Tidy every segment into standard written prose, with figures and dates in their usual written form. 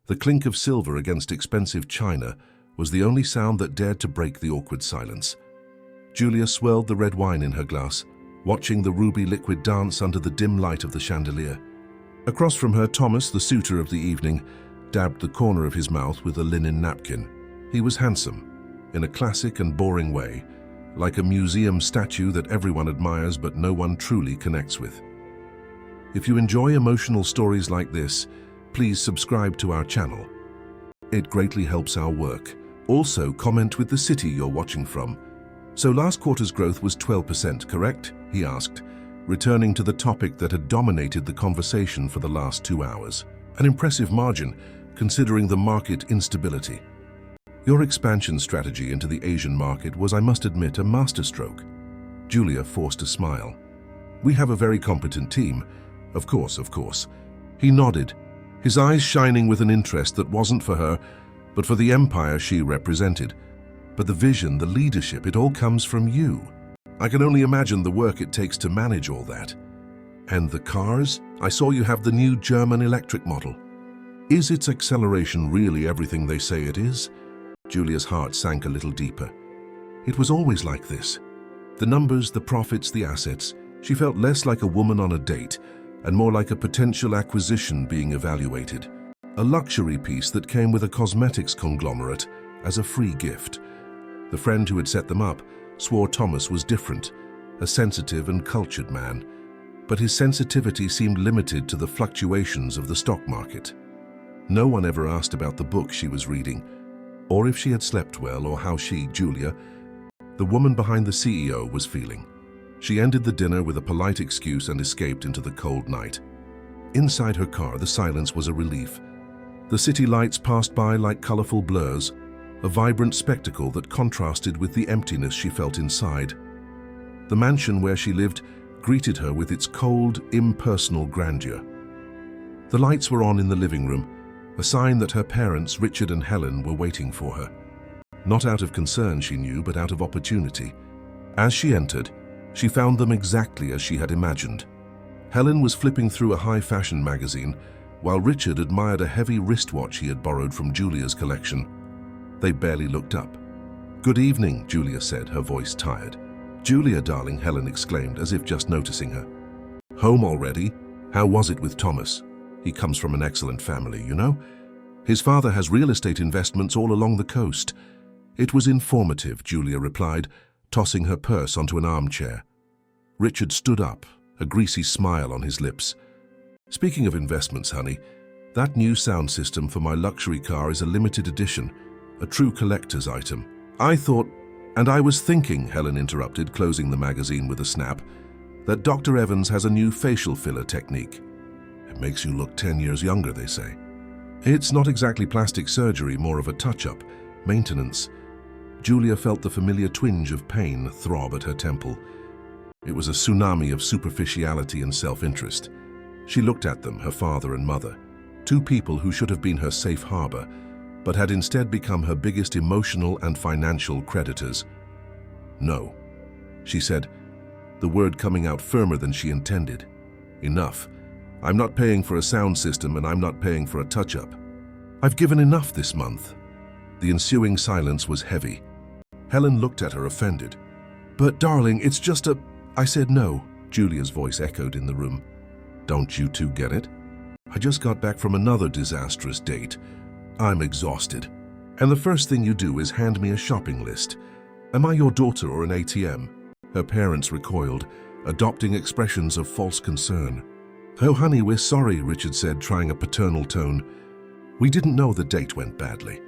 The clink of silver against expensive china was the only sound that dared to break the awkward silence. Julia swirled the red wine in her glass, watching the ruby liquid dance under the dim light of the chandelier. Across from her, Thomas, the suitor of the evening, dabbed the corner of his mouth with a linen napkin. He was handsome, in a classic and boring way, like a museum statue that everyone admires but no one truly connects with. If you enjoy emotional stories like this, please subscribe to our channel. It greatly helps our work. Also, comment with the city you're watching from. So last quarter's growth was 12%, correct? He asked, returning to the topic that had dominated the conversation for the last 2 hours. An impressive margin, considering the market instability. Your expansion strategy into the Asian market was, I must admit, a masterstroke. Julia forced a smile. We have a very competent team. Of course. He nodded, his eyes shining with an interest that wasn't for her, but for the empire she represented. But the vision, the leadership, it all comes from you. I can only imagine the work it takes to manage all that. And the cars? I saw you have the new German electric model. Is its acceleration really everything they say it is? Julia's heart sank a little deeper. It was always like this. The numbers, the profits, the assets. She felt less like a woman on a date and more like a potential acquisition being evaluated. A luxury piece that came with a cosmetics conglomerate as a free gift. The friend who had set them up swore Thomas was different, a sensitive and cultured man, but his sensitivity seemed limited to the fluctuations of the stock market. No one ever asked about the book she was reading, or if she had slept well, or how she, Julia, the woman behind the CEO, was feeling. She ended the dinner with a polite excuse and escaped into the cold night. Inside her car, the silence was a relief. The city lights passed by like colorful blurs, a vibrant spectacle that contrasted with the emptiness she felt inside. The mansion where she lived greeted her with its cold, impersonal grandeur. The lights were on in the living room, a sign that her parents, Richard and Helen, were waiting for her. Not out of concern, she knew, but out of opportunity. As she entered, she found them exactly as she had imagined. Helen was flipping through a high-fashion magazine, while Richard admired a heavy wristwatch he had borrowed from Julia's collection. They barely looked up. "Good evening," Julia said, her voice tired. "Julia, darling," Helen exclaimed, as if just noticing her. "Home already? How was it with Thomas? He comes from an excellent family, you know. His father has real estate investments all along the coast." "It was informative," Julia replied, tossing her purse onto an armchair. Richard stood up, a greasy smile on his lips. "Speaking of investments, honey, that new sound system for my luxury car is a limited edition, a true collector's item. I thought, and I was thinking," Helen interrupted, closing the magazine with a snap, "that Dr. Evans has a new facial filler technique. It makes you look 10 years younger, they say." "It's not exactly plastic surgery, more of a touch-up, maintenance." Julia felt the familiar twinge of pain throb at her temple. It was a tsunami of superficiality and self-interest. She looked at them, her father and mother, two people who should have been her safe harbor, but had instead become her biggest emotional and financial creditors. "No," she said, the word coming out firmer than she intended. "Enough. I'm not paying for a sound system, and I'm not paying for a touch-up. I've given enough this month." The ensuing silence was heavy. Helen looked at her, offended. "But darling, it's just a—" "I said no," Julia's voice echoed in the room. "Don't you two get it? I just got back from another disastrous date. I'm exhausted. And the first thing you do is hand me a shopping list. Am I your daughter or an ATM?" Her parents recoiled, adopting expressions of false concern. "Oh, honey, we're sorry," Richard said, trying a paternal tone. "We didn't know the date went badly."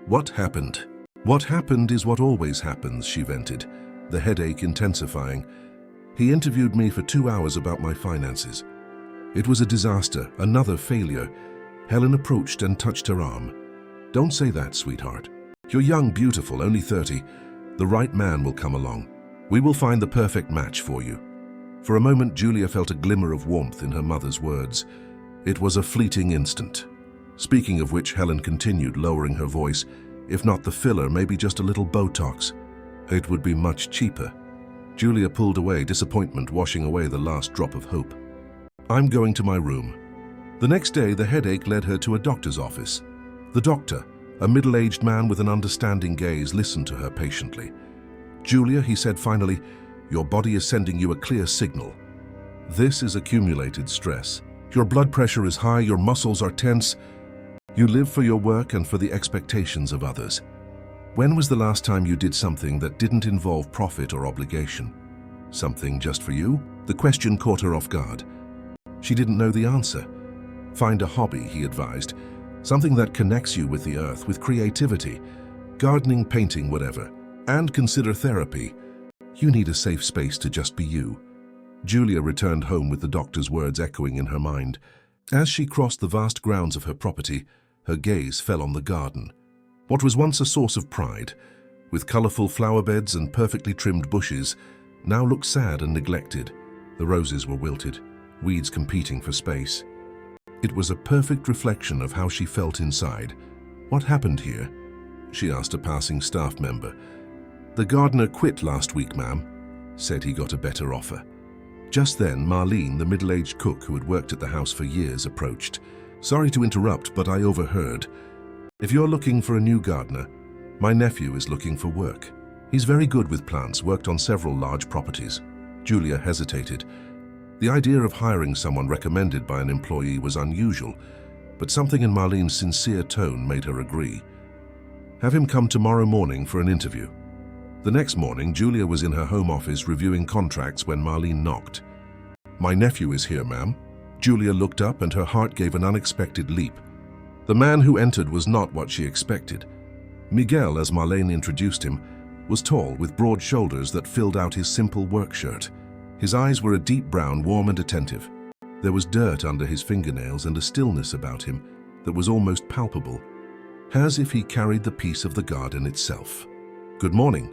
"What happened?" "What happened is what always happens," she vented, the headache intensifying. "He interviewed me for 2 hours about my finances. It was a disaster, another failure." Helen approached and touched her arm. "Don't say that, sweetheart. You're young, beautiful, only 30. The right man will come along. We will find the perfect match for you." For a moment, Julia felt a glimmer of warmth in her mother's words. It was a fleeting instant. Speaking of which, Helen continued, lowering her voice, "If not the filler, maybe just a little Botox. It would be much cheaper." Julia pulled away, disappointment washing away the last drop of hope. "I'm going to my room." The next day, the headache led her to a doctor's office. The doctor, a middle-aged man with an understanding gaze, listened to her patiently. "Julia," he said finally, "your body is sending you a clear signal. This is accumulated stress. Your blood pressure is high, your muscles are tense. You live for your work and for the expectations of others. When was the last time you did something that didn't involve profit or obligation? Something just for you?" The question caught her off guard. She didn't know the answer. "Find a hobby," he advised. "Something that connects you with the earth, with creativity. Gardening, painting, whatever. And consider therapy. You need a safe space to just be you." Julia returned home with the doctor's words echoing in her mind. As she crossed the vast grounds of her property, her gaze fell on the garden. What was once a source of pride, with colorful flower beds and perfectly trimmed bushes, now looked sad and neglected. The roses were wilted, weeds competing for space. It was a perfect reflection of how she felt inside. "What happened here?" she asked a passing staff member. "The gardener quit last week, ma'am. Said he got a better offer." Just then, Marlene, the middle-aged cook who had worked at the house for years, approached. "Sorry to interrupt, but I overheard. If you're looking for a new gardener, my nephew is looking for work. He's very good with plants, worked on several large properties." Julia hesitated. The idea of hiring someone recommended by an employee was unusual, but something in Marlene's sincere tone made her agree. "Have him come tomorrow morning for an interview." The next morning, Julia was in her home office reviewing contracts when Marlene knocked. "My nephew is here, ma'am." Julia looked up and her heart gave an unexpected leap. The man who entered was not what she expected. Miguel, as Marlene introduced him, was tall with broad shoulders that filled out his simple work shirt. His eyes were a deep brown, warm and attentive. There was dirt under his fingernails and a stillness about him that was almost palpable, as if he carried the peace of the garden itself. "Good morning,"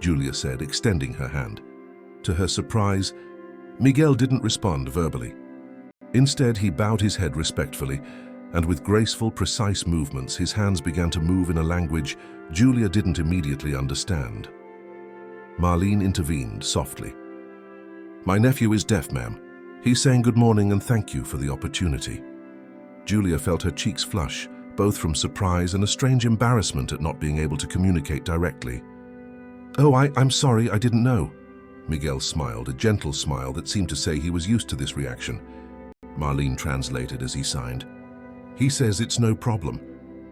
Julia said, extending her hand. To her surprise, Miguel didn't respond verbally. Instead, he bowed his head respectfully, and with graceful, precise movements, his hands began to move in a language Julia didn't immediately understand. Marlene intervened softly. "My nephew is deaf, ma'am. He's saying good morning and thank you for the opportunity." Julia felt her cheeks flush, both from surprise and a strange embarrassment at not being able to communicate directly. "Oh, I'm sorry, I didn't know." Miguel smiled, a gentle smile that seemed to say he was used to this reaction. Marlene translated as he signed. "He says it's no problem,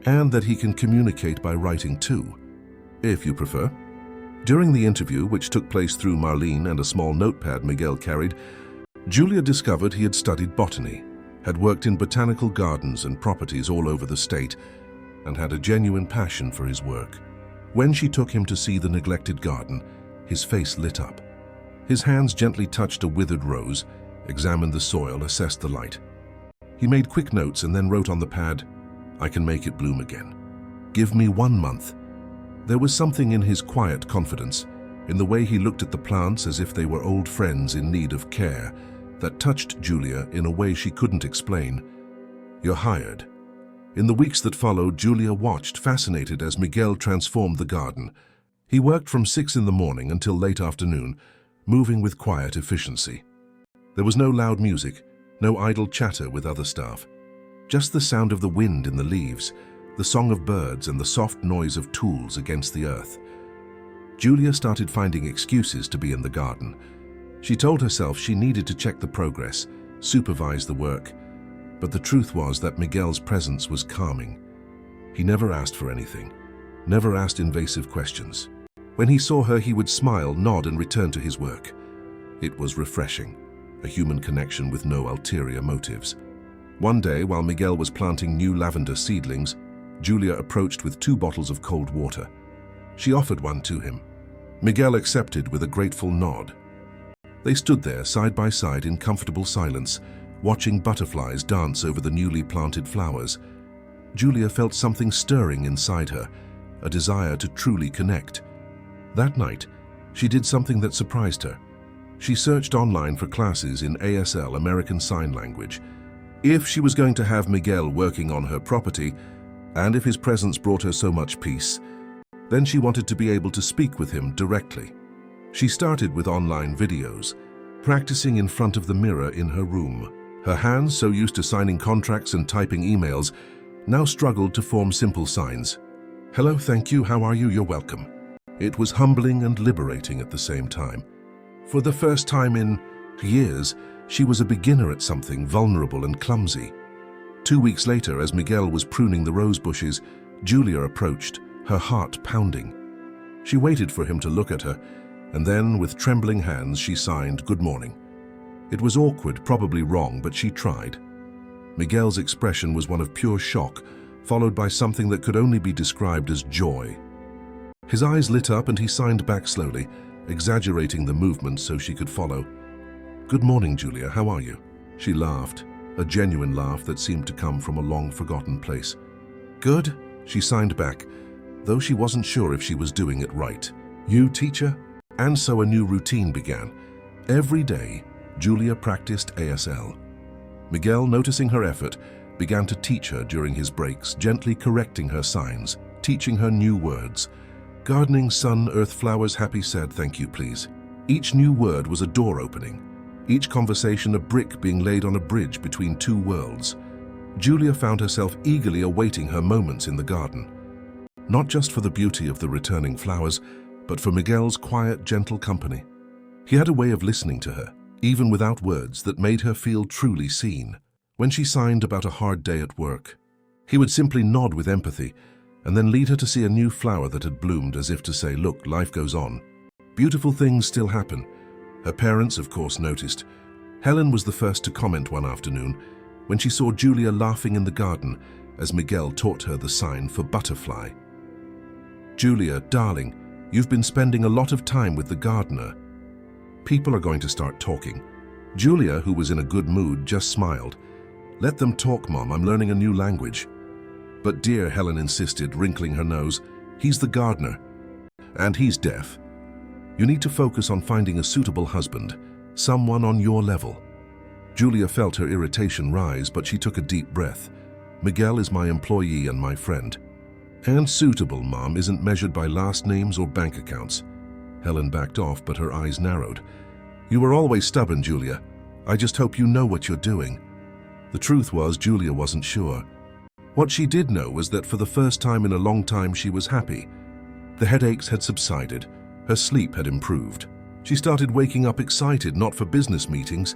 and that he can communicate by writing too, if you prefer." During the interview, which took place through Marlene and a small notepad Miguel carried, Julia discovered he had studied botany, had worked in botanical gardens and properties all over the state, and had a genuine passion for his work. When she took him to see the neglected garden, his face lit up. His hands gently touched a withered rose, examined the soil, assessed the light. He made quick notes and then wrote on the pad, "I can make it bloom again. Give me 1 month." There was something in his quiet confidence, in the way he looked at the plants as if they were old friends in need of care, that touched Julia in a way she couldn't explain. "You're hired." In the weeks that followed, Julia watched, fascinated, as Miguel transformed the garden. He worked from 6 in the morning until late afternoon, moving with quiet efficiency. There was no loud music, no idle chatter with other staff. Just the sound of the wind in the leaves, the song of birds and the soft noise of tools against the earth. Julia started finding excuses to be in the garden. She told herself she needed to check the progress, supervise the work, but the truth was that Miguel's presence was calming. He never asked for anything, never asked invasive questions. When he saw her, he would smile, nod, and return to his work. It was refreshing, a human connection with no ulterior motives. One day, while Miguel was planting new lavender seedlings, Julia approached with 2 bottles of cold water. She offered one to him. Miguel accepted with a grateful nod. They stood there side by side in comfortable silence, watching butterflies dance over the newly planted flowers. Julia felt something stirring inside her, a desire to truly connect. That night, she did something that surprised her. She searched online for classes in ASL, American Sign Language. If she was going to have Miguel working on her property, and if his presence brought her so much peace, then she wanted to be able to speak with him directly. She started with online videos, practicing in front of the mirror in her room. Her hands, so used to signing contracts and typing emails, now struggled to form simple signs. "Hello, thank you, how are you, you're welcome." It was humbling and liberating at the same time. For the first time in years, she was a beginner at something vulnerable and clumsy. 2 weeks later, as Miguel was pruning the rose bushes, Julia approached, her heart pounding. She waited for him to look at her, and then, with trembling hands, she signed, "Good morning." It was awkward, probably wrong, but she tried. Miguel's expression was one of pure shock, followed by something that could only be described as joy. His eyes lit up and he signed back slowly, exaggerating the movement so she could follow. "Good morning, Julia, how are you?" She laughed, a genuine laugh that seemed to come from a long-forgotten place. "Good," she signed back, though she wasn't sure if she was doing it right. "You, teacher?" And so a new routine began. Every day, Julia practiced ASL. Miguel, noticing her effort, began to teach her during his breaks, gently correcting her signs, teaching her new words. "Gardening, sun, earth, flowers, happy, sad, thank you, please." Each new word was a door opening, each conversation a brick being laid on a bridge between two worlds. Julia found herself eagerly awaiting her moments in the garden. Not just for the beauty of the returning flowers, but for Miguel's quiet, gentle company. He had a way of listening to her, even without words, that made her feel truly seen. When she signed about a hard day at work, he would simply nod with empathy and then lead her to see a new flower that had bloomed, as if to say, "Look, life goes on. Beautiful things still happen." Her parents, of course, noticed. Helen was the first to comment one afternoon when she saw Julia laughing in the garden as Miguel taught her the sign for butterfly. "Julia, darling, you've been spending a lot of time with the gardener." People are going to start talking. Julia, who was in a good mood, just smiled. "Let them talk, Mom, I'm learning a new language." "But dear," Helen insisted, wrinkling her nose, "he's the gardener. And he's deaf. You need to focus on finding a suitable husband, someone on your level." Julia felt her irritation rise, but she took a deep breath. "Miguel is my employee and my friend." "And suitable, Mom, isn't measured by last names or bank accounts." Helen backed off, but her eyes narrowed. "You were always stubborn, Julia. I just hope you know what you're doing." The truth was, Julia wasn't sure. What she did know was that for the first time in a long time she was happy. The headaches had subsided. Her sleep had improved. She started waking up excited, not for business meetings,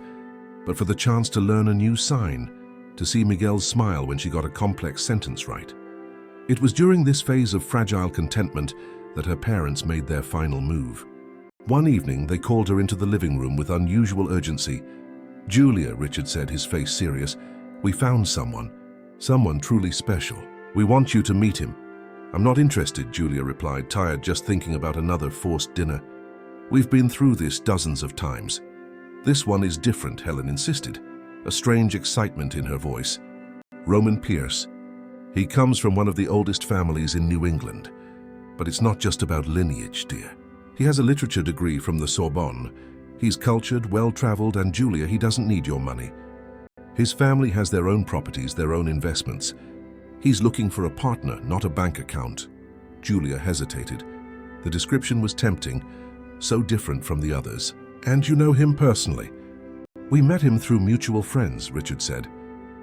but for the chance to learn a new sign, to see Miguel's smile when she got a complex sentence right. It was during this phase of fragile contentment that her parents made their final move. One evening, they called her into the living room with unusual urgency. "Julia," Richard said, his face serious, "we found someone truly special. We want you to meet him." "I'm not interested," Julia replied, tired just thinking about another forced dinner. "We've been through this dozens of times." "This one is different," Helen insisted, a strange excitement in her voice. "Roman Pierce. He comes from one of the oldest families in New England. But it's not just about lineage, dear. He has a literature degree from the Sorbonne. He's cultured, well-traveled, and Julia, he doesn't need your money. His family has their own properties, their own investments. He's looking for a partner, not a bank account." Julia hesitated. The description was tempting, so different from the others. "And you know him personally?" "We met him through mutual friends," Richard said.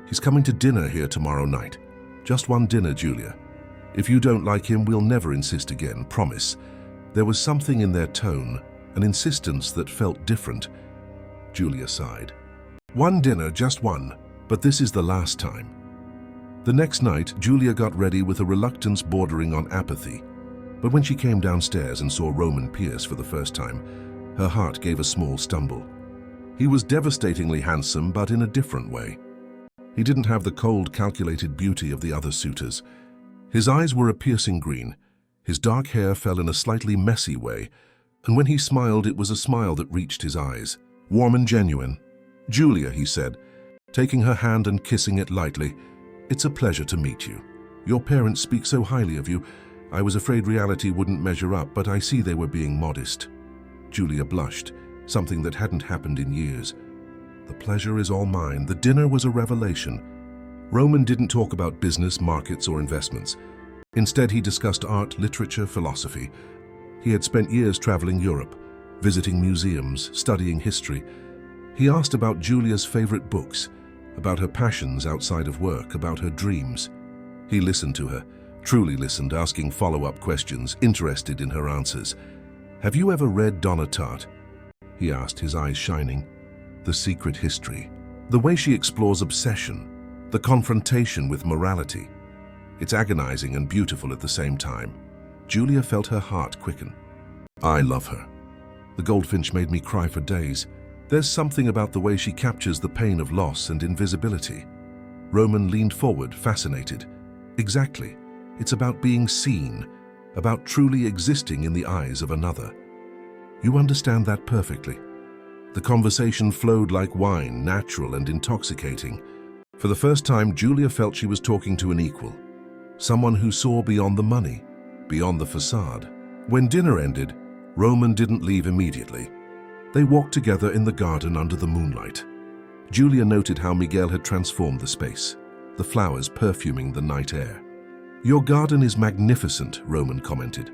"He's coming to dinner here tomorrow night. Just one dinner, Julia. If you don't like him, we'll never insist again, promise." There was something in their tone, an insistence that felt different. Julia sighed. "One dinner, just one, but this is the last time." The next night, Julia got ready with a reluctance bordering on apathy. But when she came downstairs and saw Roman Pierce for the first time, her heart gave a small stumble. He was devastatingly handsome, but in a different way. He didn't have the cold, calculated beauty of the other suitors. His eyes were a piercing green. His dark hair fell in a slightly messy way, and when he smiled, it was a smile that reached his eyes. Warm and genuine. "Julia," he said, taking her hand and kissing it lightly, "it's a pleasure to meet you. Your parents speak so highly of you. I was afraid reality wouldn't measure up, but I see they were being modest." Julia blushed, something that hadn't happened in years. "The pleasure is all mine." The dinner was a revelation. Roman didn't talk about business, markets, or investments. Instead, he discussed art, literature, philosophy. He had spent years traveling Europe, visiting museums, studying history. He asked about Julia's favorite books, about her passions outside of work, about her dreams. He listened to her, truly listened, asking follow-up questions, interested in her answers. "Have you ever read Donna Tartt?" he asked, his eyes shining. "The Secret History. The way she explores obsession, the confrontation with morality. It's agonizing and beautiful at the same time." Julia felt her heart quicken. "I love her. The Goldfinch made me cry for days. There's something about the way she captures the pain of loss and invisibility." Roman leaned forward, fascinated. "Exactly. It's about being seen, about truly existing in the eyes of another. You understand that perfectly." The conversation flowed like wine, natural and intoxicating. For the first time, Julia felt she was talking to an equal, someone who saw beyond the money, beyond the facade. When dinner ended, Roman didn't leave immediately. They walked together in the garden under the moonlight. Julia noted how Miguel had transformed the space, the flowers perfuming the night air. "Your garden is magnificent," Roman commented.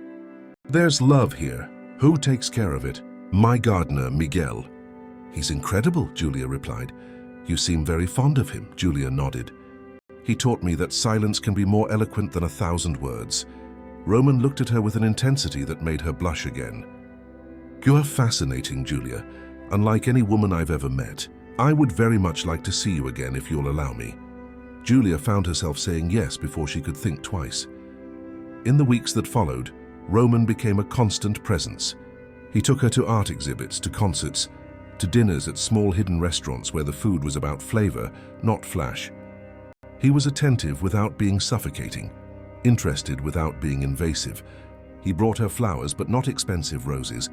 "There's love here. Who takes care of it?" "My gardener, Miguel." "He's incredible," Julia replied. "You seem very fond of him." Julia nodded. "He taught me that silence can be more eloquent than 1,000 words." Roman looked at her with an intensity that made her blush again. "You are fascinating, Julia, unlike any woman I've ever met. I would very much like to see you again if you'll allow me." Julia found herself saying yes before she could think twice. In the weeks that followed, Roman became a constant presence. He took her to art exhibits, to concerts, to dinners at small hidden restaurants where the food was about flavor, not flash. He was attentive without being suffocating, interested without being invasive. He brought her flowers, but not expensive roses.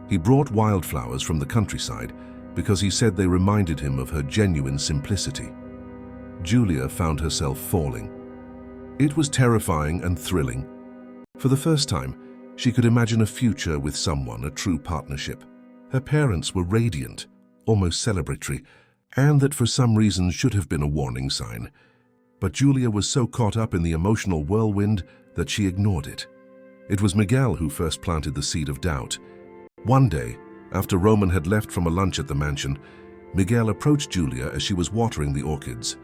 He brought wildflowers from the countryside because he said they reminded him of her genuine simplicity. Julia found herself falling. It was terrifying and thrilling. For the first time, she could imagine a future with someone, a true partnership. Her parents were radiant, almost celebratory, and that for some reason should have been a warning sign. But Julia was so caught up in the emotional whirlwind that she ignored it. It was Miguel who first planted the seed of doubt. One day, after Roman had left from a lunch at the mansion, Miguel approached Julia as she was watering the orchids.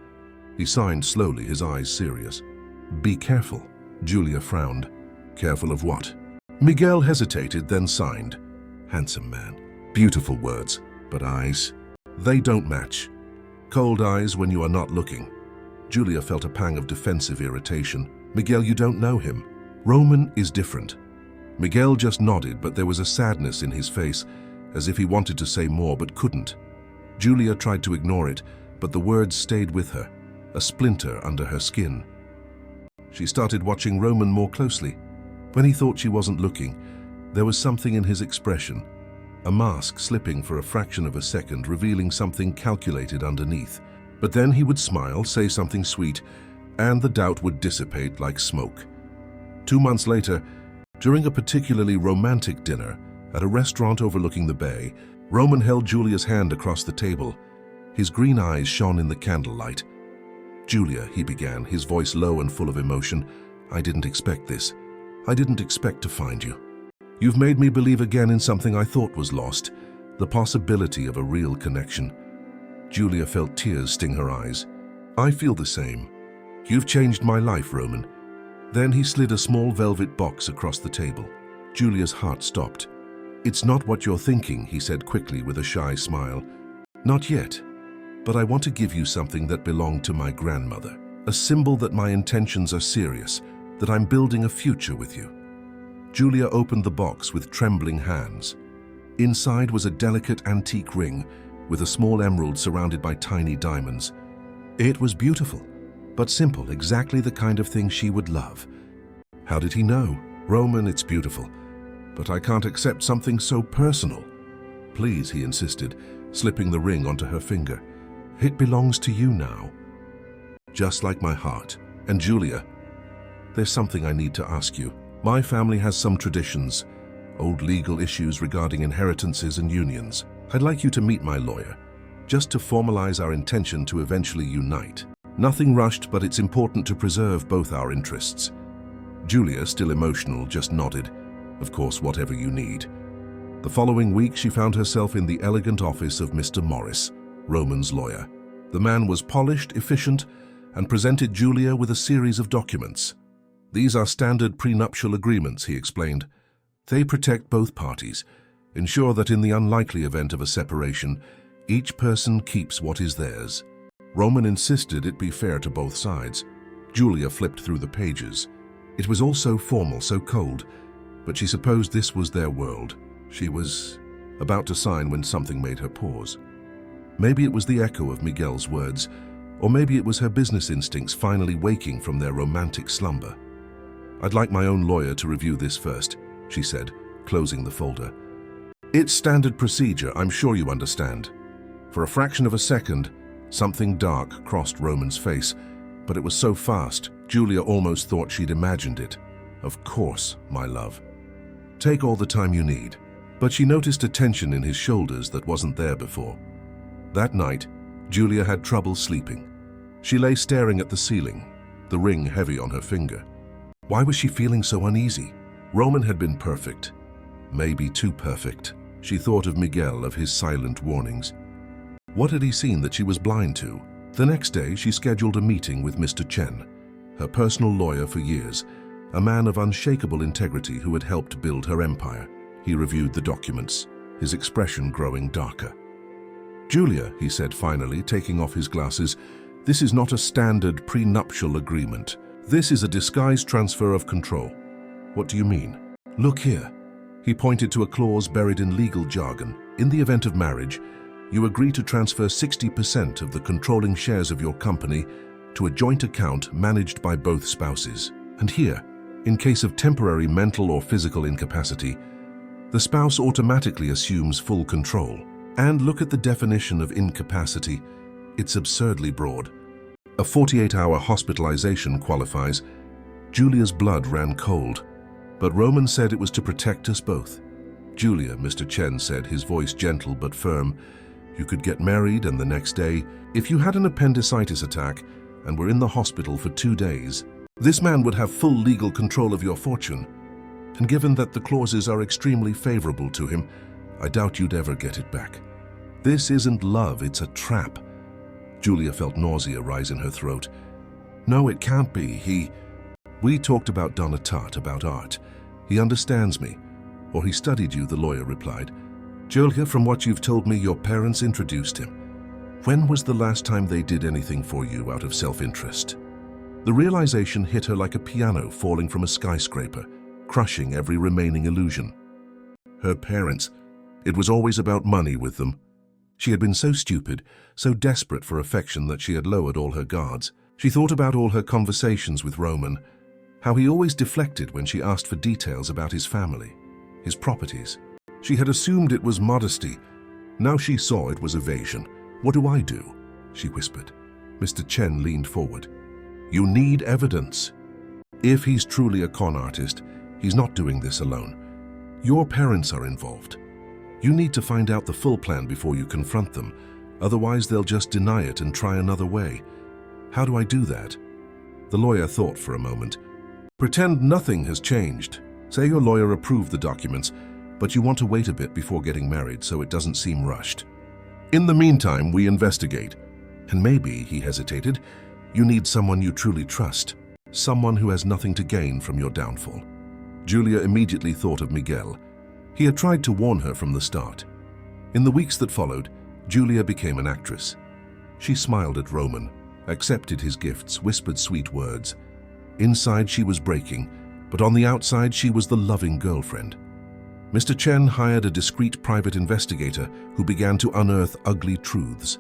He signed slowly, his eyes serious. "Be careful." Julia frowned. "Careful of what?" Miguel hesitated, then signed. "Handsome man." Beautiful words, but eyes? They don't match. Cold eyes when you are not looking. Julia felt a pang of defensive irritation. "Miguel, you don't know him. Roman is different." Miguel just nodded, but there was a sadness in his face, as if he wanted to say more but couldn't. Julia tried to ignore it, but the words stayed with her, a splinter under her skin. She started watching Roman more closely. When he thought she wasn't looking, there was something in his expression, a mask slipping for a fraction of a second, revealing something calculated underneath. But then he would smile, say something sweet, and the doubt would dissipate like smoke. 2 months later, during a particularly romantic dinner at a restaurant overlooking the bay, Roman held Julia's hand across the table. His green eyes shone in the candlelight. "Julia," he began, his voice low and full of emotion, "I didn't expect this. I didn't expect to find you. You've made me believe again in something I thought was lost, the possibility of a real connection." Julia felt tears sting her eyes. "I feel the same. You've changed my life, Roman." Then he slid a small velvet box across the table. Julia's heart stopped. "It's not what you're thinking," he said quickly with a shy smile. "Not yet. But I want to give you something that belonged to my grandmother. A symbol that my intentions are serious, that I'm building a future with you." Julia opened the box with trembling hands. Inside was a delicate antique ring with a small emerald surrounded by tiny diamonds. It was beautiful, but simple, exactly the kind of thing she would love. How did he know? "Roman, it's beautiful, but I can't accept something so personal." "Please," he insisted, slipping the ring onto her finger. "It belongs to you now, just like my heart. And Julia, there's something I need to ask you. My family has some traditions, old legal issues regarding inheritances and unions. I'd like you to meet my lawyer, just to formalize our intention to eventually unite. Nothing rushed, but it's important to preserve both our interests." Julia, still emotional, just nodded. "Of course, whatever you need." The following week, she found herself in the elegant office of Mr. Morris, Roman's lawyer. The man was polished, efficient, and presented Julia with a series of documents. "These are standard prenuptial agreements," he explained. "They protect both parties, ensure that in the unlikely event of a separation, each person keeps what is theirs." Roman insisted it be fair to both sides. Julia flipped through the pages. It was all so formal, so cold, but she supposed this was their world. She was about to sign when something made her pause. Maybe it was the echo of Miguel's words, or maybe it was her business instincts finally waking from their romantic slumber. "I'd like my own lawyer to review this first," she said, closing the folder. "It's standard procedure, I'm sure you understand." For a fraction of a second, something dark crossed Roman's face, but it was so fast, Julia almost thought she'd imagined it. "Of course, my love. Take all the time you need." But she noticed a tension in his shoulders that wasn't there before. That night, Julia had trouble sleeping. She lay staring at the ceiling, the ring heavy on her finger. Why was she feeling so uneasy? Roman had been perfect. Maybe too perfect. She thought of Miguel, of his silent warnings. What had he seen that she was blind to? The next day, she scheduled a meeting with Mr. Chen, her personal lawyer for years, a man of unshakable integrity who had helped build her empire. He reviewed the documents, his expression growing darker. "Julia," he said finally, taking off his glasses, "this is not a standard prenuptial agreement. This is a disguised transfer of control." "What do you mean?" "Look here." He pointed to a clause buried in legal jargon. "In the event of marriage, you agree to transfer 60% of the controlling shares of your company to a joint account managed by both spouses. And here, in case of temporary mental or physical incapacity, the spouse automatically assumes full control. And look at the definition of incapacity. It's absurdly broad. A 48-hour hospitalization qualifies." Julia's blood ran cold, but Roman said it was to protect us both. "Julia," Mr. Chen said, his voice gentle but firm, "you could get married and the next day, if you had an appendicitis attack and were in the hospital for 2 days, this man would have full legal control of your fortune. And given that the clauses are extremely favorable to him, I doubt you'd ever get it back. This isn't love, it's a trap." Julia felt nausea rise in her throat. "No, it can't be. We talked about Donatat, about art. He understands me. Or he studied you," the lawyer replied. "Julia, from what you've told me, your parents introduced him. When was the last time they did anything for you out of self-interest?" The realization hit her like a piano falling from a skyscraper, crushing every remaining illusion. Her parents. It was always about money with them. She had been so stupid, so desperate for affection that she had lowered all her guards. She thought about all her conversations with Roman, how he always deflected when she asked for details about his family, his properties. She had assumed it was modesty. Now she saw it was evasion. "What do I do?" she whispered. Mr. Chen leaned forward. "You need evidence. If he's truly a con artist, he's not doing this alone. Your parents are involved. You need to find out the full plan before you confront them. Otherwise, they'll just deny it and try another way." "How do I do that?" The lawyer thought for a moment. "Pretend nothing has changed. Say your lawyer approved the documents, but you want to wait a bit before getting married so it doesn't seem rushed. In the meantime, we investigate. And maybe," he hesitated, "you need someone you truly trust, someone who has nothing to gain from your downfall." Julia immediately thought of Miguel. He had tried to warn her from the start. In the weeks that followed, Julia became an actress. She smiled at Roman, accepted his gifts, whispered sweet words. Inside she was breaking, but on the outside she was the loving girlfriend. Mr. Chen hired a discreet private investigator who began to unearth ugly truths.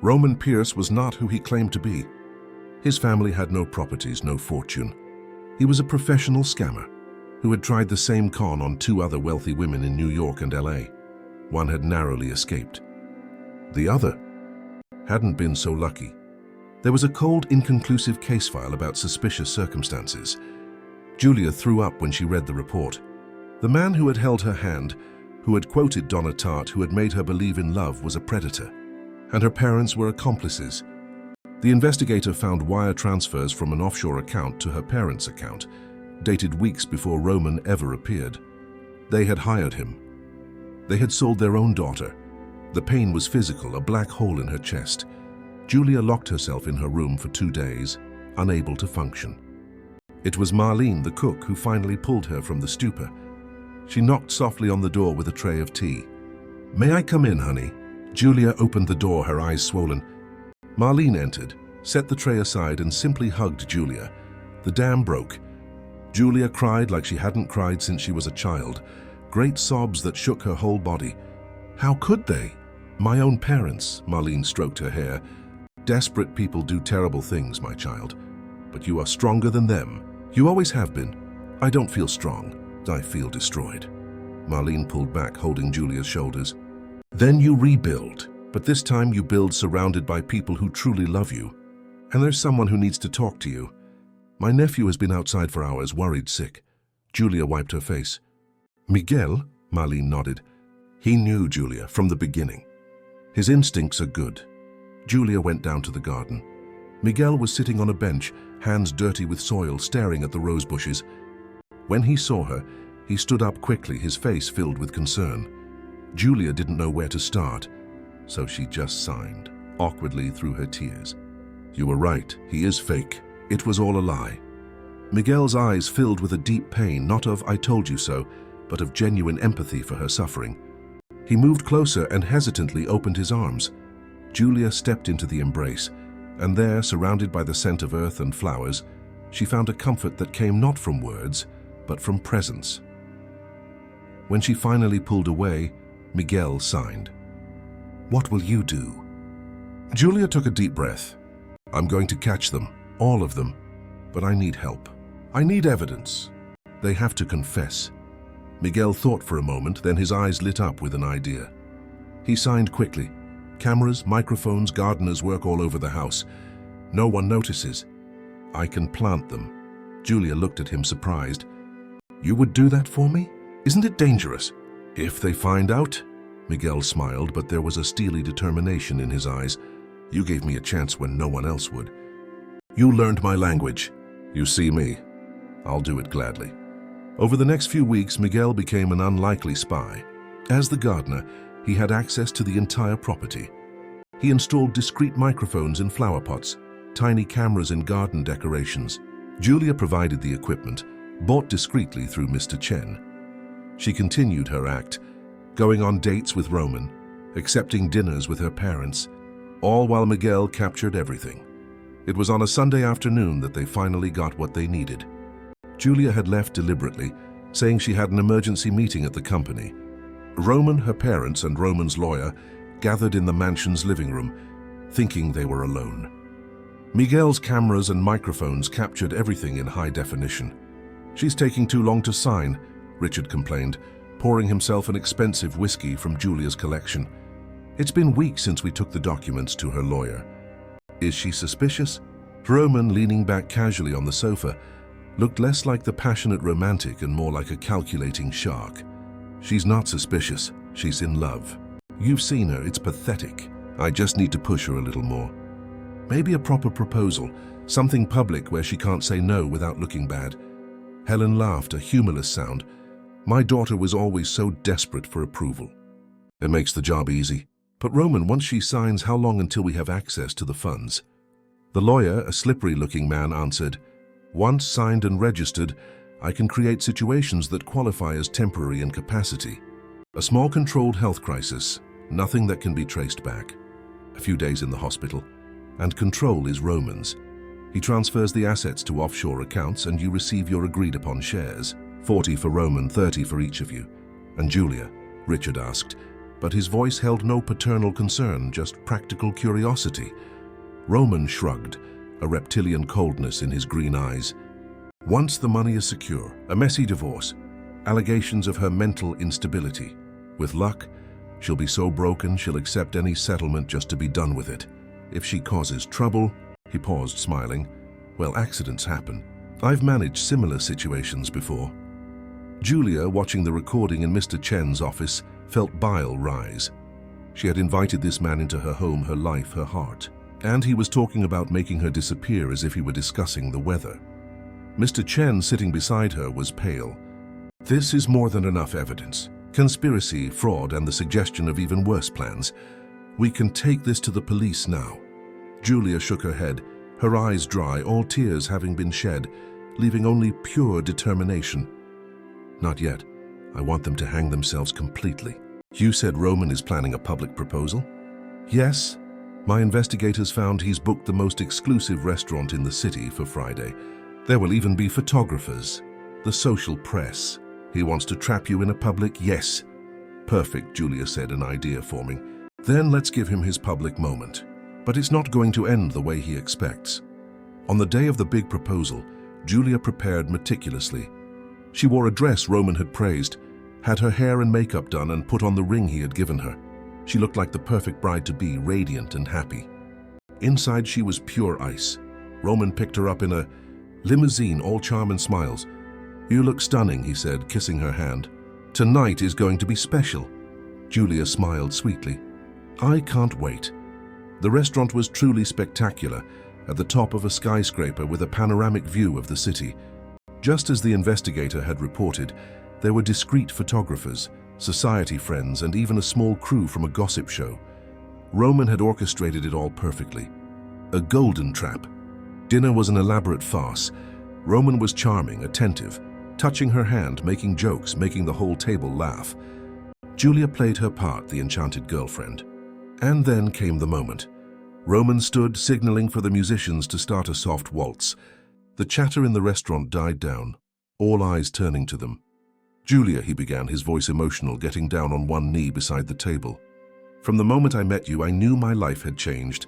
Roman Pierce was not who he claimed to be. His family had no properties, no fortune. He was a professional scammer who had tried the same con on 2 other wealthy women in New York and LA. One had narrowly escaped. The other hadn't been so lucky. There was a cold, inconclusive case file about suspicious circumstances. Julia threw up when she read the report. The man who had held her hand, who had quoted Donatat, who had made her believe in love, was a predator, and her parents were accomplices. The investigator found wire transfers from an offshore account to her parents' account, dated weeks before Roman ever appeared. They had hired him. They had sold their own daughter. The pain was physical, a black hole in her chest. Julia locked herself in her room for 2 days, unable to function. It was Marlene, the cook, who finally pulled her from the stupor. She knocked softly on the door with a tray of tea. "May I come in, honey?" Julia opened the door, her eyes swollen. Marlene entered, set the tray aside, and simply hugged Julia. The dam broke. Julia cried like she hadn't cried since she was a child, great sobs that shook her whole body. "How could they?" "My own parents," Marlene stroked her hair. "Desperate people do terrible things, my child. But you are stronger than them. You always have been." "I don't feel strong. I feel destroyed." Marlene pulled back, holding Julia's shoulders. "Then you rebuild, but this time you build surrounded by people who truly love you. And there's someone who needs to talk to you. My nephew has been outside for hours, worried sick." Julia wiped her face. "Miguel?" Marlene nodded. "He knew Julia from the beginning. His instincts are good." Julia went down to the garden. Miguel was sitting on a bench, hands dirty with soil, staring at the rose bushes. When he saw her, he stood up quickly, his face filled with concern. Julia didn't know where to start, so she just sighed, awkwardly through her tears. "You were right, he is fake. It was all a lie." Miguel's eyes filled with a deep pain, not of "I told you so," but of genuine empathy for her suffering. He moved closer and hesitantly opened his arms. Julia stepped into the embrace, and there, surrounded by the scent of earth and flowers, she found a comfort that came not from words, but from presence. When she finally pulled away, Miguel signed. "What will you do?" Julia took a deep breath. "I'm going to catch them, all of them, but I need help. I need evidence. They have to confess." Miguel thought for a moment, then his eyes lit up with an idea. He signed quickly. "Cameras, microphones, gardeners work all over the house. No one notices. I can plant them." Julia looked at him surprised. "You would do that for me? Isn't it dangerous?" "If they find out?" Miguel smiled, but there was a steely determination in his eyes. "You gave me a chance when no one else would. You learned my language. You see me. I'll do it gladly." Over the next few weeks, Miguel became an unlikely spy. As the gardener, he had access to the entire property. He installed discreet microphones in flower pots, tiny cameras in garden decorations. Julia provided the equipment, bought discreetly through Mr. Chen. She continued her act, going on dates with Roman, accepting dinners with her parents, all while Miguel captured everything. It was on a Sunday afternoon that they finally got what they needed. Julia had left deliberately, saying she had an emergency meeting at the company. Roman, her parents, and Roman's lawyer gathered in the mansion's living room, thinking they were alone. Miguel's cameras and microphones captured everything in high definition. "She's taking too long to sign," Richard complained, pouring himself an expensive whiskey from Julia's collection. "It's been weeks since we took the documents to her lawyer." "Is she suspicious?" Roman, leaning back casually on the sofa, looked less like the passionate romantic and more like a calculating shark. "She's not suspicious. She's in love. You've seen her. It's pathetic. I just need to push her a little more. Maybe a proper proposal, something public where she can't say no without looking bad." Helen laughed, a humorless sound. "My daughter was always so desperate for approval." "It makes the job easy. But Roman, once she signs, how long until we have access to the funds?" The lawyer, a slippery-looking man, answered, "Once signed and registered, I can create situations that qualify as temporary incapacity. A small controlled health crisis, nothing that can be traced back. A few days in the hospital, and control is Roman's. He transfers the assets to offshore accounts and you receive your agreed-upon shares. 40 for Roman, 30 for each of you." "And Julia?" Richard asked, but his voice held no paternal concern, just practical curiosity. Roman shrugged, a reptilian coldness in his green eyes. "Once the money is secure, a messy divorce, allegations of her mental instability. With luck, she'll be so broken she'll accept any settlement just to be done with it. If she causes trouble," he paused, smiling, "well, accidents happen. I've managed similar situations before." Julia, watching the recording in Mr. Chen's office, felt bile rise. She had invited this man into her home, her life, her heart. And he was talking about making her disappear as if he were discussing the weather. Mr. Chen, sitting beside her, was pale. "This is more than enough evidence. Conspiracy, fraud, and the suggestion of even worse plans. We can take this to the police now." Julia shook her head, her eyes dry, all tears having been shed, leaving only pure determination. Not yet. I want them to hang themselves completely. You said Roman is planning a public proposal? Yes. My investigators found he's booked the most exclusive restaurant in the city for Friday. There will even be photographers, the social press. He wants to trap you in a public yes. Perfect, Julia said, an idea forming. Then let's give him his public moment. But it's not going to end the way he expects. On the day of the big proposal, Julia prepared meticulously. She wore a dress Roman had praised, had her hair and makeup done, and put on the ring he had given her. She looked like the perfect bride-to-be, radiant and happy. Inside, she was pure ice. Roman picked her up in a limousine, all charm and smiles. You look stunning, he said, kissing her hand. Tonight is going to be special. Julia smiled sweetly. I can't wait. The restaurant was truly spectacular, at the top of a skyscraper with a panoramic view of the city. Just as the investigator had reported, there were discreet photographers, society friends, and even a small crew from a gossip show. Roman had orchestrated it all perfectly. A golden trap. Dinner was an elaborate farce. Roman was charming, attentive, touching her hand, making jokes, making the whole table laugh. Julia played her part, the enchanted girlfriend. And then came the moment. Roman stood, signaling for the musicians to start a soft waltz. The chatter in the restaurant died down, all eyes turning to them. Julia, he began, his voice emotional, getting down on one knee beside the table. From the moment I met you, I knew my life had changed.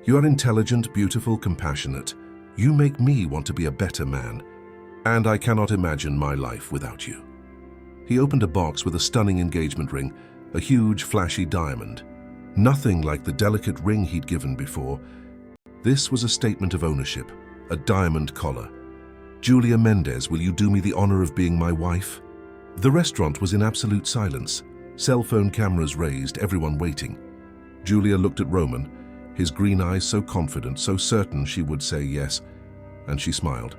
You are intelligent, beautiful, compassionate. You make me want to be a better man. And I cannot imagine my life without you. He opened a box with a stunning engagement ring, a huge, flashy diamond. Nothing like the delicate ring he'd given before. This was a statement of ownership, a diamond collar. Julia Mendez, will you do me the honor of being my wife? The restaurant was in absolute silence. Cell phone cameras raised, everyone waiting. Julia looked at Roman, his green eyes so confident, so certain she would say yes, and she smiled.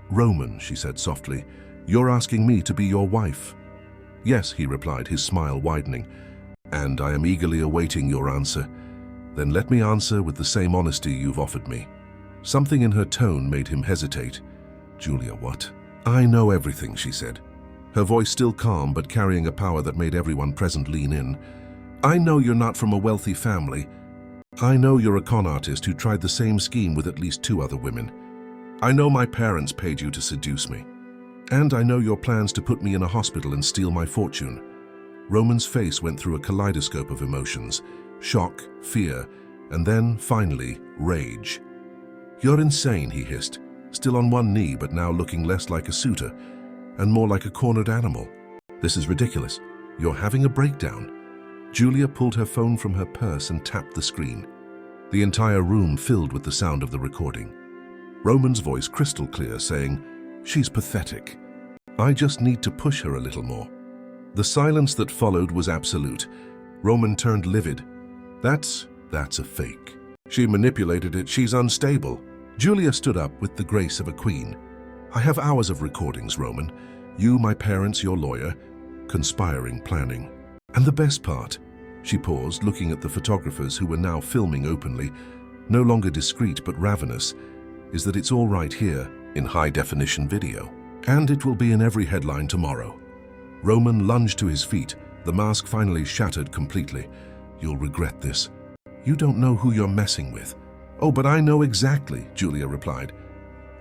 Roman, she said softly, you're asking me to be your wife? Yes, he replied, his smile widening. And I am eagerly awaiting your answer. Then let me answer with the same honesty you've offered me. Something in her tone made him hesitate. Julia, what? I know everything, she said. Her voice still calm, but carrying a power that made everyone present lean in. I know you're not from a wealthy family. I know you're a con artist who tried the same scheme with at least 2 other women. I know my parents paid you to seduce me. And I know your plans to put me in a hospital and steal my fortune. Roman's face went through a kaleidoscope of emotions, shock, fear, and then, finally, rage. You're insane, he hissed, still on one knee but now looking less like a suitor and more like a cornered animal. This is ridiculous. You're having a breakdown. Julia pulled her phone from her purse and tapped the screen. The entire room filled with the sound of the recording. Roman's voice crystal clear, saying, She's pathetic. I just need to push her a little more. The silence that followed was absolute. Roman turned livid. That's a fake. She manipulated it. She's unstable. Julia stood up with the grace of a queen. I have hours of recordings, Roman. You, my parents, your lawyer, conspiring, planning. And the best part, she paused, looking at the photographers who were now filming openly, no longer discreet but ravenous, is that it's all right here in high-definition video. And it will be in every headline tomorrow. Roman lunged to his feet, the mask finally shattered completely. You'll regret this. You don't know who you're messing with. Oh, but I know exactly, Julia replied.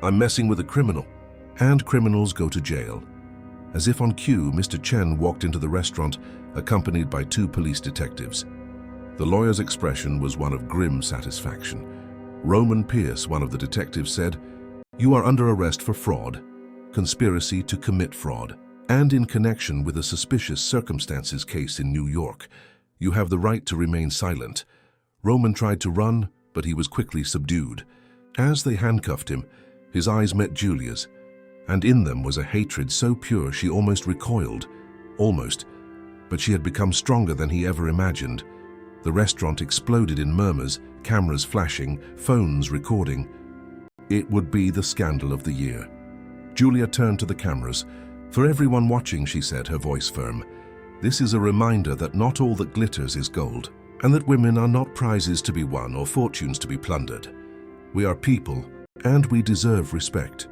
I'm messing with a criminal. And criminals go to jail. As if on cue, Mr. Chen walked into the restaurant, accompanied by 2 police detectives. The lawyer's expression was one of grim satisfaction. Roman Pierce, one of the detectives, said, You are under arrest for fraud, conspiracy to commit fraud, and in connection with a suspicious circumstances case in New York. You have the right to remain silent. Roman tried to run, but he was quickly subdued. As they handcuffed him, his eyes met Julia's, and in them was a hatred so pure she almost recoiled. Almost. But she had become stronger than he ever imagined. The restaurant exploded in murmurs, cameras flashing, phones recording. It would be the scandal of the year. Julia turned to the cameras. For everyone watching, she said, her voice firm, this is a reminder that not all that glitters is gold. and that women are not prizes to be won or fortunes to be plundered. We are people, and we deserve respect.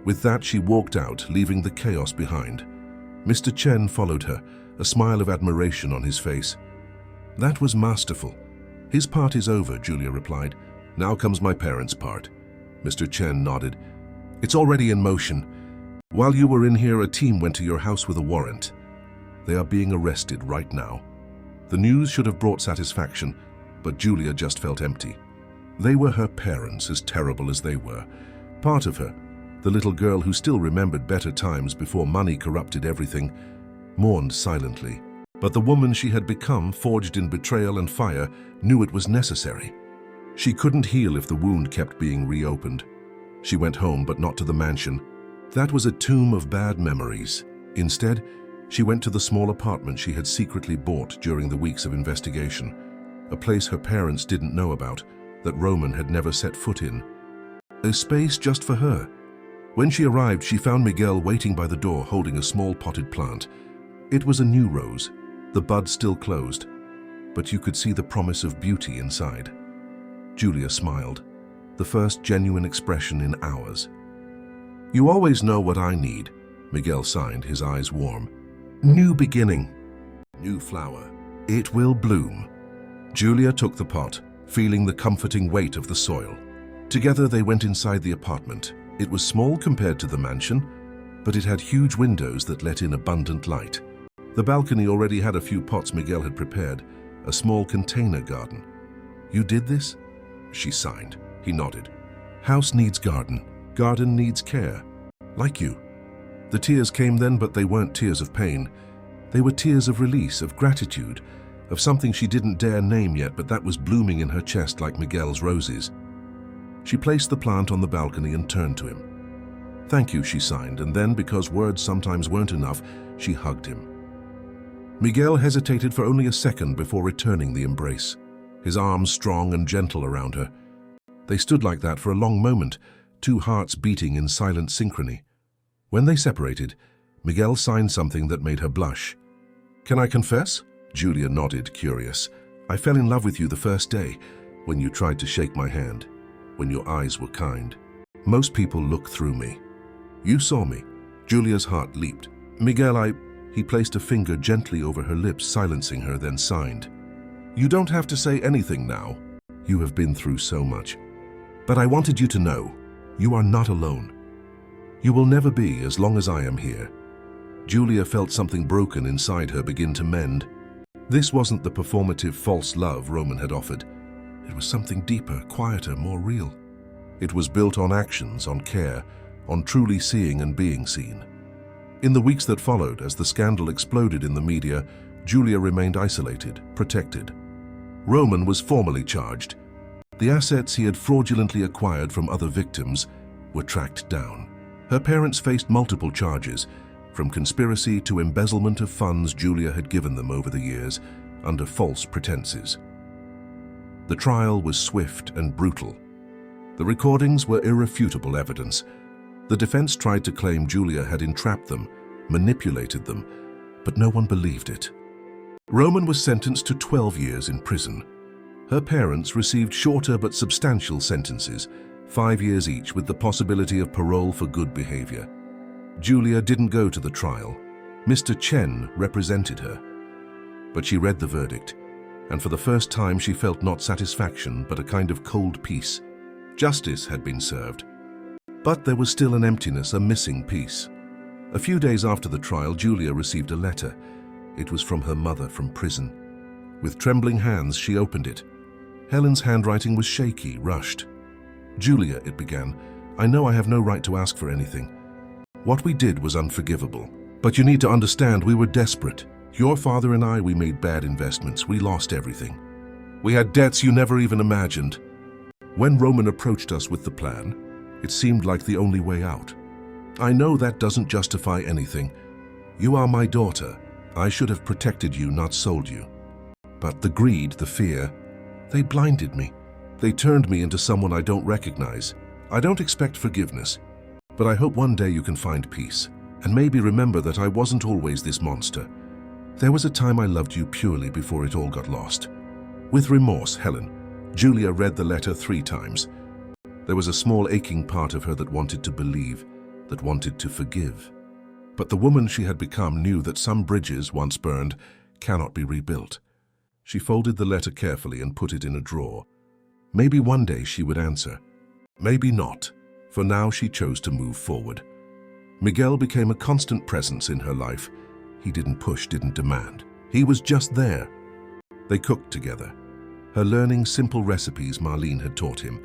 With that, she walked out, leaving the chaos behind. Mr. Chen followed her, a smile of admiration on his face. That was masterful. His part is over, Julia replied. Now comes my parents' part. Mr. Chen nodded. It's already in motion. While you were in here, a team went to your house with a warrant. They are being arrested right now. The news should have brought satisfaction, but Julia just felt empty. They were her parents, as terrible as they were. Part of her, the little girl who still remembered better times before money corrupted everything, mourned silently. But the woman she had become, forged in betrayal and fire, knew it was necessary. She couldn't heal if the wound kept being reopened. She went home, but not to the mansion. That was a tomb of bad memories. Instead, she went to the small apartment she had secretly bought during the weeks of investigation, a place her parents didn't know about, that Roman had never set foot in. A space just for her. When she arrived, she found Miguel waiting by the door holding a small potted plant. It was a new rose, the bud still closed, but you could see the promise of beauty inside. Julia smiled, the first genuine expression in hours. You always know what I need, Miguel signed, his eyes warm. New beginning. New flower. It will bloom. Julia took the pot, feeling the comforting weight of the soil. Together they went inside the apartment. It was small compared to the mansion, but it had huge windows that let in abundant light. The balcony already had a few pots Miguel had prepared, a small container garden. You did this? She signed. He nodded. House needs garden. Garden needs care. Like you. The tears came then, but they weren't tears of pain. They were tears of release, of gratitude, of something she didn't dare name yet, but that was blooming in her chest like Miguel's roses. She placed the plant on the balcony and turned to him. Thank you, she signed, and then, because words sometimes weren't enough, she hugged him. Miguel hesitated for only a second before returning the embrace, his arms strong and gentle around her. They stood like that for a long moment, two hearts beating in silent synchrony. When they separated, Miguel signed something that made her blush. Can I confess? Julia nodded, curious. I fell in love with you the first day, when you tried to shake my hand, when your eyes were kind. Most people look through me. You saw me. Julia's heart leaped. Miguel, He placed a finger gently over her lips, silencing her, then signed. You don't have to say anything now. You have been through so much. But I wanted you to know, you are not alone. You will never be as long as I am here. Julia felt something broken inside her begin to mend. This wasn't the performative false love Roman had offered. It was something deeper, quieter, more real. It was built on actions, on care, on truly seeing and being seen. In the weeks that followed, as the scandal exploded in the media, Julia remained isolated, protected. Roman was formally charged. The assets he had fraudulently acquired from other victims were tracked down. Her parents faced multiple charges, from conspiracy to embezzlement of funds Julia had given them over the years under false pretenses. The trial was swift and brutal. The recordings were irrefutable evidence. The defense tried to claim Julia had entrapped them, manipulated them, but no one believed it. Roman was sentenced to 12 years in prison. Her parents received shorter but substantial sentences, 5 years each, with the possibility of parole for good behavior. Julia didn't go to the trial. Mr. Chen represented her. But she read the verdict, and for the first time she felt not satisfaction but a kind of cold peace. Justice had been served. But there was still an emptiness, a missing piece. A few days after the trial, Julia received a letter. It was from her mother from prison. With trembling hands, she opened it. Helen's handwriting was shaky, rushed. Julia, it began, I know I have no right to ask for anything. What we did was unforgivable. But you need to understand, we were desperate. Your father and I, we made bad investments. We lost everything. We had debts you never even imagined. When Roman approached us with the plan, it seemed like the only way out. I know that doesn't justify anything. You are my daughter. I should have protected you, not sold you. But the greed, the fear, they blinded me. They turned me into someone I don't recognize. I don't expect forgiveness, but I hope one day you can find peace, and maybe remember that I wasn't always this monster. There was a time I loved you purely before it all got lost. With remorse, Julia read the letter 3 times. There was a small aching part of her that wanted to believe, that wanted to forgive. But the woman she had become knew that some bridges, once burned, cannot be rebuilt. She folded the letter carefully and put it in a drawer. Maybe one day she would answer. Maybe not. For now she chose to move forward. Miguel became a constant presence in her life. He didn't push, didn't demand. He was just there. They cooked together. Her learning simple recipes Marlene had taught him.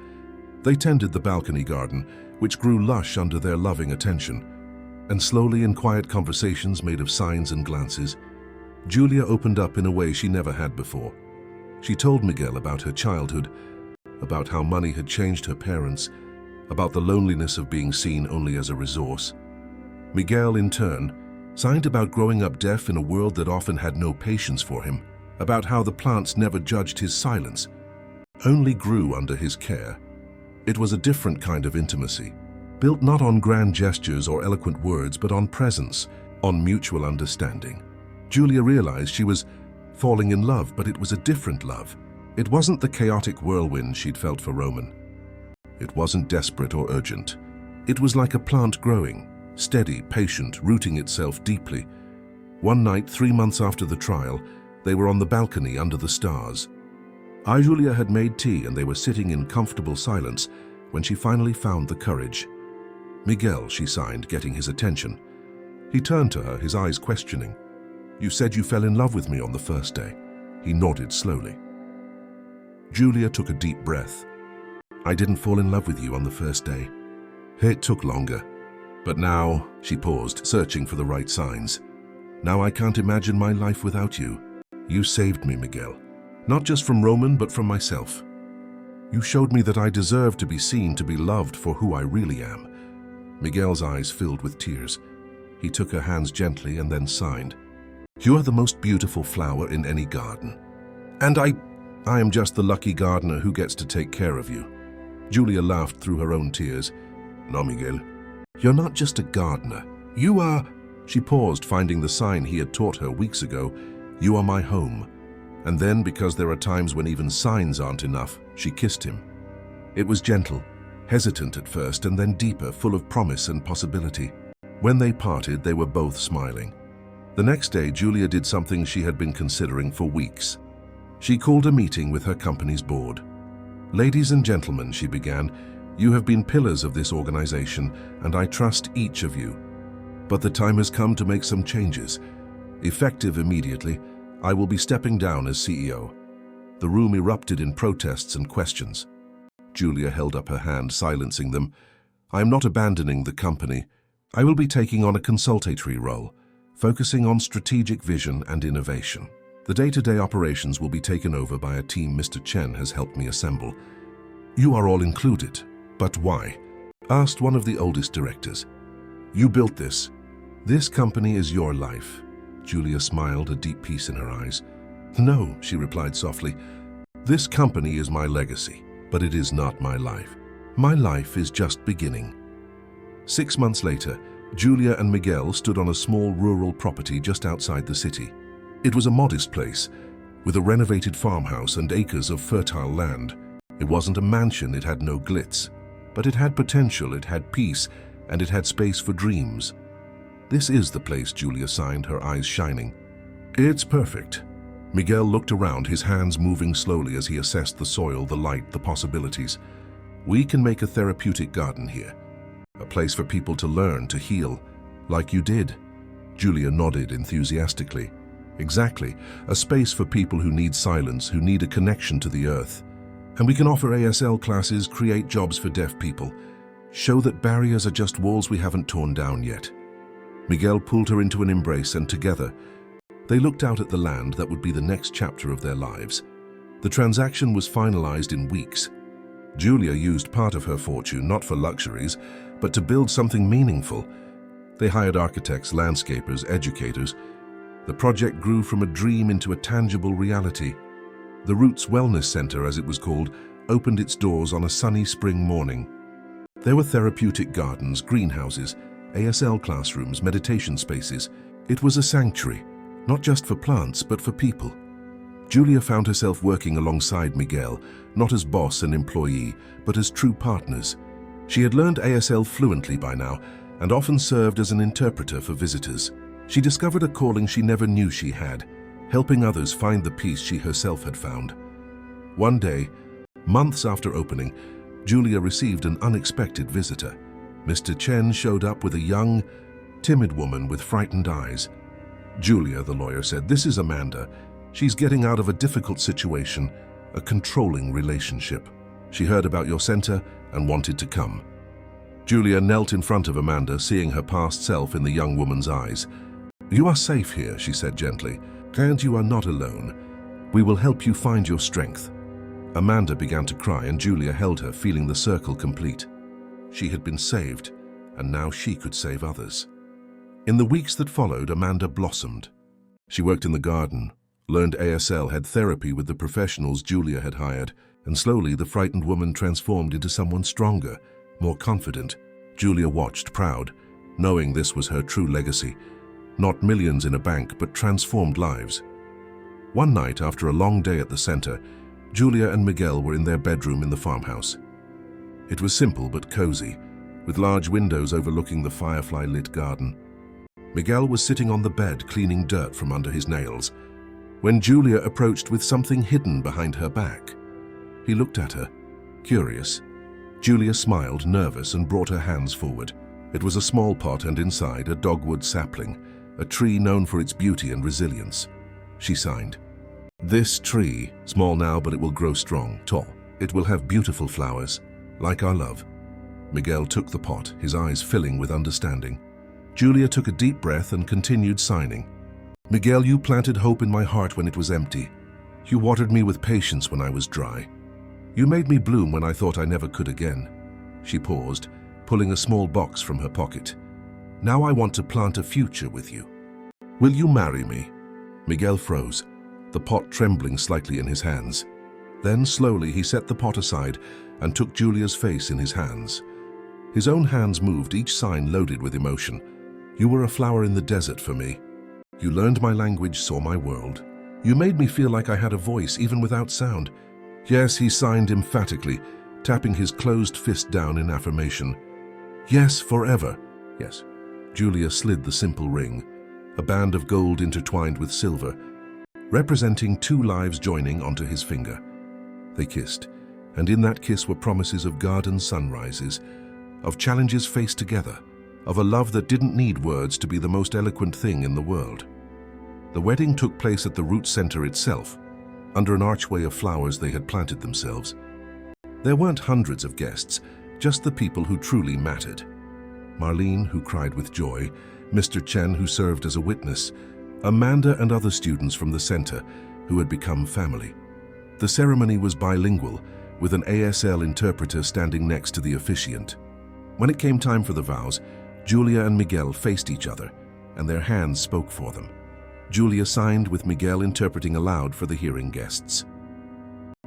They tended the balcony garden, which grew lush under their loving attention. And slowly, in quiet conversations made of signs and glances, Julia opened up in a way she never had before. She told Miguel about her childhood, about how money had changed her parents, about the loneliness of being seen only as a resource. Miguel, in turn, sighed about growing up deaf in a world that often had no patience for him, about how the plants never judged his silence, only grew under his care. It was a different kind of intimacy, built not on grand gestures or eloquent words, but on presence, on mutual understanding. Julia realized she was falling in love, but it was a different love. It wasn't the chaotic whirlwind she'd felt for Roman. It wasn't desperate or urgent. It was like a plant growing, steady, patient, rooting itself deeply. One night, 3 months after the trial, they were on the balcony under the stars. Julia had made tea and they were sitting in comfortable silence when she finally found the courage. "Miguel," she signed, getting his attention. He turned to her, his eyes questioning. "You said you fell in love with me on the first day." He nodded slowly. Julia took a deep breath. "I didn't fall in love with you on the first day. It took longer. But now," she paused, searching for the right signs. "Now I can't imagine my life without you. You saved me, Miguel. Not just from Roman, but from myself. You showed me that I deserve to be seen, to be loved for who I really am." Miguel's eyes filled with tears. He took her hands gently and then signed. "You are the most beautiful flower in any garden. And I am just the lucky gardener who gets to take care of you." Julia laughed through her own tears. "No, Miguel, you're not just a gardener. You are..." She paused, finding the sign he had taught her weeks ago. "You are my home." And then, because there are times when even signs aren't enough, she kissed him. It was gentle, hesitant at first, and then deeper, full of promise and possibility. When they parted, they were both smiling. The next day, Julia did something she had been considering for weeks. She called a meeting with her company's board. "Ladies and gentlemen," she began, "you have been pillars of this organization, and I trust each of you. But the time has come to make some changes. Effective immediately, I will be stepping down as CEO." The room erupted in protests and questions. Julia held up her hand, silencing them. "I am not abandoning the company. I will be taking on a consultatory role, focusing on strategic vision and innovation. The day-to-day operations will be taken over by a team Mr. Chen has helped me assemble." "You are all included. But why?" asked one of the oldest directors. "You built this. This company is your life." Julia smiled, a deep peace in her eyes. "No," she replied softly. "This company is my legacy, but it is not my life. My life is just beginning." 6 months later, Julia and Miguel stood on a small rural property just outside the city. It was a modest place, with a renovated farmhouse and acres of fertile land. It wasn't a mansion, it had no glitz. But it had potential, it had peace, and it had space for dreams. "This is the place," Julia signed, her eyes shining. "It's perfect." Miguel looked around, his hands moving slowly as he assessed the soil, the light, the possibilities. "We can make a therapeutic garden here. A place for people to learn, to heal, like you did." Julia nodded enthusiastically. "Exactly. A space for people who need silence, who need a connection to the earth. And we can offer ASL classes, create jobs for deaf people, show that barriers are just walls we haven't torn down yet." Miguel pulled her into an embrace, and together, they looked out at the land that would be the next chapter of their lives. The transaction was finalized in weeks. Julia used part of her fortune not for luxuries, but to build something meaningful. They hired architects, landscapers, educators. The project grew from a dream into a tangible reality. The Roots Wellness Center, as it was called, opened its doors on a sunny spring morning. There were therapeutic gardens, greenhouses, ASL classrooms, meditation spaces. It was a sanctuary, not just for plants, but for people. Julia found herself working alongside Miguel, not as boss and employee, but as true partners. She had learned ASL fluently by now and often served as an interpreter for visitors. She discovered a calling she never knew she had, helping others find the peace she herself had found. One day, months after opening, Julia received an unexpected visitor. Mr. Chen showed up with a young, timid woman with frightened eyes. "Julia," the lawyer said, "this is Amanda. She's getting out of a difficult situation, a controlling relationship. She heard about your center and wanted to come." Julia knelt in front of Amanda, seeing her past self in the young woman's eyes. "You are safe here," she said gently, "and you are not alone. We will help you find your strength." Amanda began to cry, and Julia held her, feeling the circle complete. She had been saved, and now she could save others. In the weeks that followed, Amanda blossomed. She worked in the garden, learned ASL, had therapy with the professionals Julia had hired, and slowly the frightened woman transformed into someone stronger, more confident. Julia watched, proud, knowing this was her true legacy. Not millions in a bank, but transformed lives. One night, after a long day at the center, Julia and Miguel were in their bedroom in the farmhouse. It was simple but cozy, with large windows overlooking the firefly-lit garden. Miguel was sitting on the bed, cleaning dirt from under his nails, when Julia approached with something hidden behind her back. He looked at her, curious. Julia smiled, nervous, and brought her hands forward. It was a small pot, and inside a dogwood sapling, a tree known for its beauty and resilience. She signed. "This tree, small now, but it will grow strong, tall. It will have beautiful flowers, like our love." Miguel took the pot, his eyes filling with understanding. Julia took a deep breath and continued signing. "Miguel, you planted hope in my heart when it was empty. You watered me with patience when I was dry. You made me bloom when I thought I never could again." She paused, pulling a small box from her pocket. "Now I want to plant a future with you. Will you marry me?" Miguel froze, the pot trembling slightly in his hands. Then slowly he set the pot aside and took Julia's face in his hands. His own hands moved, each sign loaded with emotion. "You were a flower in the desert for me. You learned my language, saw my world. You made me feel like I had a voice even without sound." "Yes," he signed emphatically, tapping his closed fist down in affirmation. "Yes, forever." "Yes." Julia slid the simple ring, a band of gold intertwined with silver, representing two lives joining onto his finger. They kissed, and in that kiss were promises of garden sunrises, of challenges faced together, of a love that didn't need words to be the most eloquent thing in the world. The wedding took place at the root center itself, under an archway of flowers they had planted themselves. There weren't hundreds of guests, just the people who truly mattered. Marlene, who cried with joy, Mr. Chen, who served as a witness, Amanda and other students from the center who had become family. The ceremony was bilingual, with an ASL interpreter standing next to the officiant. When it came time for the vows, Julia and Miguel faced each other, and their hands spoke for them. Julia signed, with Miguel interpreting aloud for the hearing guests.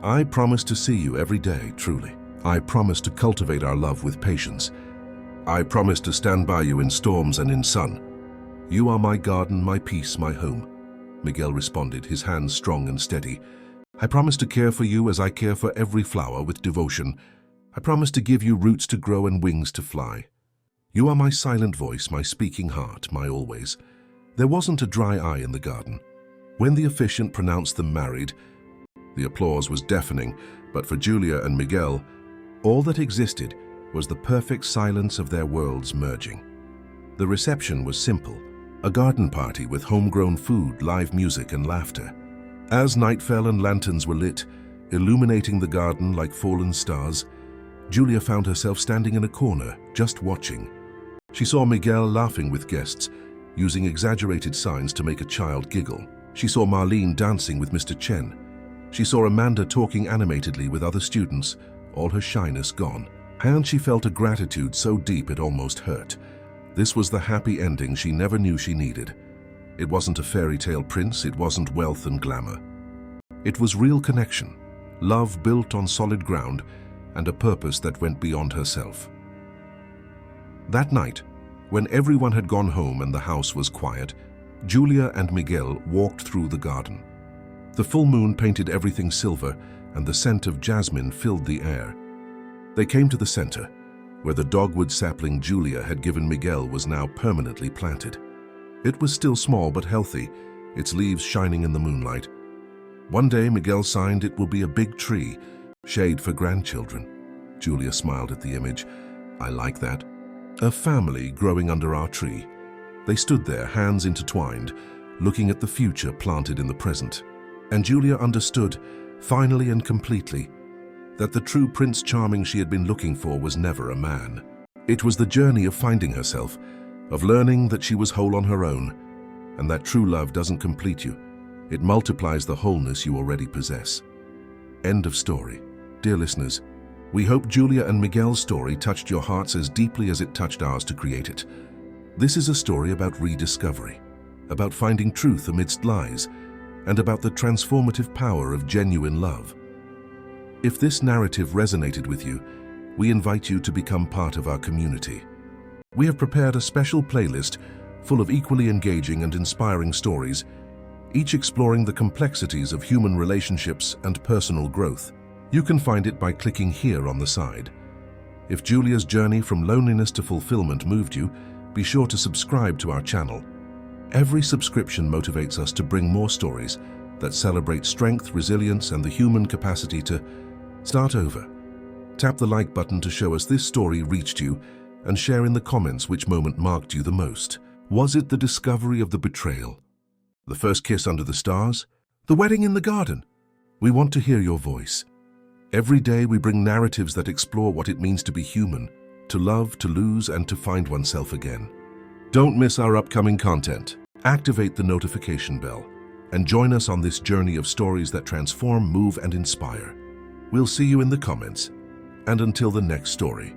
"I promise to see you every day, truly. I promise to cultivate our love with patience. I promise to stand by you in storms and in sun. You are my garden, my peace, my home." Miguel responded, his hands strong and steady. "I promise to care for you as I care for every flower with devotion. I promise to give you roots to grow and wings to fly. You are my silent voice, my speaking heart, my always." There wasn't a dry eye in the garden. When the officiant pronounced them married, the applause was deafening, but for Julia and Miguel, all that existed was the perfect silence of their worlds merging. The reception was simple, a garden party with homegrown food, live music, and laughter. As night fell and lanterns were lit, illuminating the garden like fallen stars, Julia found herself standing in a corner, just watching. She saw Miguel laughing with guests, using exaggerated signs to make a child giggle. She saw Marlene dancing with Mr. Chen. She saw Amanda talking animatedly with other students, all her shyness gone. And she felt a gratitude so deep it almost hurt. This was the happy ending she never knew she needed. It wasn't a fairy tale prince, it wasn't wealth and glamour. It was real connection, love built on solid ground, and a purpose that went beyond herself. That night, when everyone had gone home and the house was quiet, Julia and Miguel walked through the garden. The full moon painted everything silver, and the scent of jasmine filled the air. They came to the center, where the dogwood sapling Julia had given Miguel was now permanently planted. It was still small but healthy, its leaves shining in the moonlight. One day Miguel signed it will be a big tree, shade for grandchildren. Julia smiled at the image. I like that. A family growing under our tree. They stood there, hands intertwined, looking at the future planted in the present. And Julia understood, finally and completely, that the true Prince Charming she had been looking for was never a man. It was the journey of finding herself, of learning that she was whole on her own, and that true love doesn't complete you. It multiplies the wholeness you already possess. End of story. Dear listeners, we hope Julia and Miguel's story touched your hearts as deeply as it touched ours to create it. This is a story about rediscovery, about finding truth amidst lies, and about the transformative power of genuine love. If this narrative resonated with you, we invite you to become part of our community. We have prepared a special playlist full of equally engaging and inspiring stories, each exploring the complexities of human relationships and personal growth. You can find it by clicking here on the side. If Julia's journey from loneliness to fulfillment moved you, be sure to subscribe to our channel. Every subscription motivates us to bring more stories that celebrate strength, resilience, and the human capacity to start over. Tap the like button to show us this story reached you, and share in the comments which moment marked you the most. Was it the discovery of the betrayal? The first kiss under the stars? The wedding in the garden? We want to hear your voice. Every day we bring narratives that explore what it means to be human, to love, to lose, and to find oneself again. Don't miss our upcoming content. Activate the notification bell and join us on this journey of stories that transform, move, and inspire. We'll see you in the comments. And until the next story.